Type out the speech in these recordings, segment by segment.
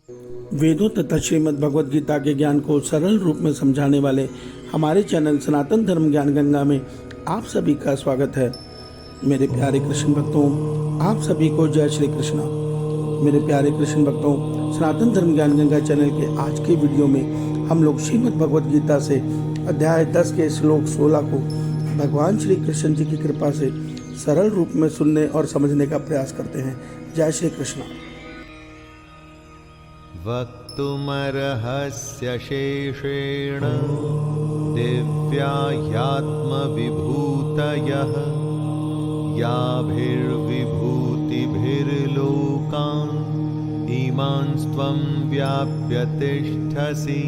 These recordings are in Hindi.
वेदों तथा श्रीमद् भगवद गीता के ज्ञान को सरल रूप में समझाने वाले हमारे चैनल सनातन धर्म ज्ञान गंगा में आप सभी का स्वागत है। मेरे प्यारे कृष्ण भक्तों, आप सभी को जय श्री कृष्ण। मेरे प्यारे कृष्ण भक्तों, सनातन धर्म ज्ञान गंगा चैनल के आज के वीडियो में हम लोग श्रीमद् भगवद गीता से अध्याय 10 के श्लोक 16 को भगवान श्री कृष्ण जी की कृपा से सरल रूप में सुनने और समझने का प्रयास करते हैं। जय श्री कृष्ण। वक्तुमर्हस्य शेषेण दिव्या ह्यात्मविभूतयः याभिर्विभूतिभिर्लोकान् इमांस्त्वं व्याप्य तिष्ठसि।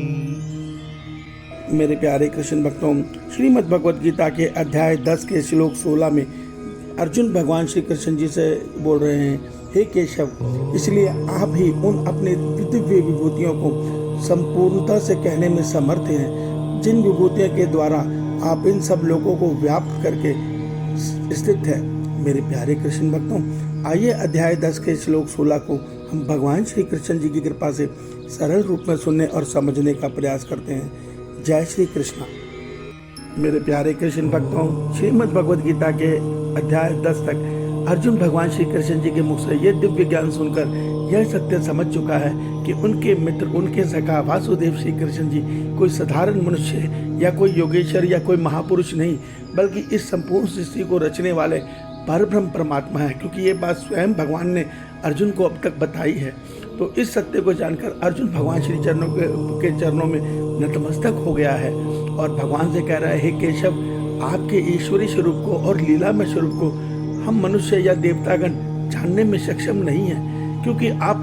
मेरे प्यारे कृष्ण भक्तों, श्रीमद् भगवद गीता के अध्याय 10 के श्लोक 16 में अर्जुन भगवान श्री कृष्ण जी से बोल रहे हैं, हे केशव, इसलिए आप ही उन अपने दिव्य विभूतियों को संपूर्णता से कहने में समर्थ हैं, जिन विभूतियों के द्वारा आप इन सब लोगों को व्याप्त करके स्थित है। मेरे प्यारे कृष्ण भक्तों, आइए अध्याय 10 के श्लोक 16 को हम भगवान श्री कृष्ण जी की कृपा से सरल रूप में सुनने और समझने का प्रयास करते हैं। जय श्री कृष्ण। मेरे प्यारे कृष्ण भक्तों, श्रीमद् भगवद गीता के अध्याय 10 तक अर्जुन भगवान श्री कृष्ण जी के मुख से यह दिव्य ज्ञान सुनकर यह सत्य समझ चुका है कि उनके मित्र, उनके सखा वासुदेव श्री कृष्ण जी कोई साधारण मनुष्य या कोई योगेश्वर या कोई महापुरुष नहीं, बल्कि इस संपूर्ण सृष्टि को रचने वाले परब्रह्म परमात्मा है, क्योंकि ये बात स्वयं भगवान ने अर्जुन को अब तक बताई है। तो इस सत्य को जानकर अर्जुन भगवान श्री के चरणों में नतमस्तक हो गया है और भगवान से कह रहा है, हे केशव, आपके ईश्वरी स्वरूप को और लीलामय स्वरूप को हम मनुष्य या देवतागण जानने में सक्षम नहीं है, क्योंकि आप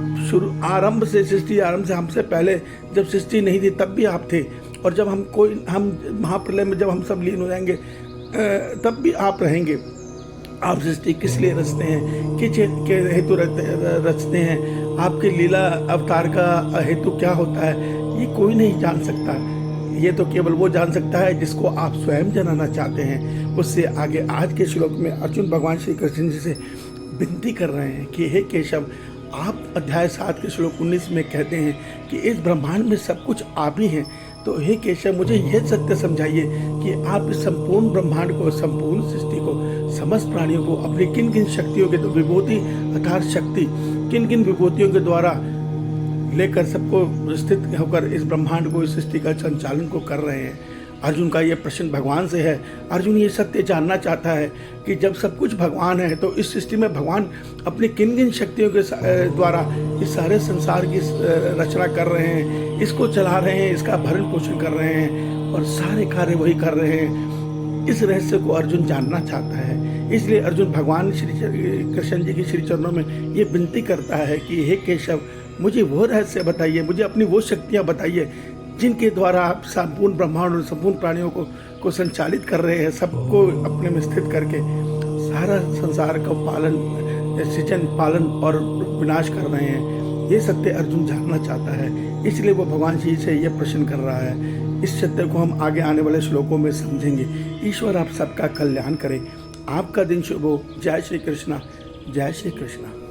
आरंभ से, सृष्टि आरंभ से, हमसे पहले जब सृष्टि नहीं थी तब भी आप थे, और जब हम महाप्रलय में जब हम सब लीन हो जाएंगे तब भी आप रहेंगे। आप सृष्टि किस लिए रचते हैं, किस हेतु रचते हैं, आपके लीला अवतार का हेतु क्या होता है, ये कोई नहीं जान सकता। ये तो केवल वो जान सकता है जिसको आप स्वयं जानना चाहते हैं। उससे आगे आज के श्लोक में अर्जुन भगवान श्री कृष्ण जी से विनती कर रहे हैं कि हे केशव, आप अध्याय 7 के श्लोक 19 में कहते हैं कि इस ब्रह्मांड में सब कुछ आप ही हैं। तो हे केशव, मुझे यह सत्य समझाइए कि आप इस संपूर्ण ब्रह्मांड को, संपूर्ण सृष्टि को, समस्त प्राणियों को अपनी किन किन शक्तियों के, तो विभूति अर्थात शक्ति, किन किन विभूतियों के द्वारा लेकर सबको स्थित होकर इस ब्रह्मांड को, इस सृष्टि का संचालन को कर रहे हैं। अर्जुन का ये प्रश्न भगवान से है। अर्जुन ये सत्य जानना चाहता है कि जब सब कुछ भगवान है तो इस सृष्टि में भगवान अपनी किन किन शक्तियों के द्वारा इस सारे संसार की रचना कर रहे हैं, इसको चला रहे हैं, इसका भरण पोषण कर रहे हैं और सारे कार्य वही कर रहे हैं। इस रहस्य को अर्जुन जानना चाहता है। इसलिए अर्जुन भगवान श्री कृष्ण जी की श्री चरणों में ये विनती करता है कि हे केशव, मुझे वो रहस्य बताइए, मुझे अपनी वो शक्तियाँ बताइए जिनके द्वारा आप संपूर्ण ब्रह्मांड और संपूर्ण प्राणियों को संचालित कर रहे हैं, सबको अपने में स्थित करके सारा संसार का सृजन, पालन और विनाश कर रहे हैं। ये सत्य अर्जुन जानना चाहता है, इसलिए वो भगवान जी से ये प्रश्न कर रहा है। इस सत्य को हम आगे आने वाले श्लोकों में समझेंगे। ईश्वर आप सबका कल्याण करें, आपका दिन शुभ हो। जय श्री कृष्ण। जय श्री कृष्ण।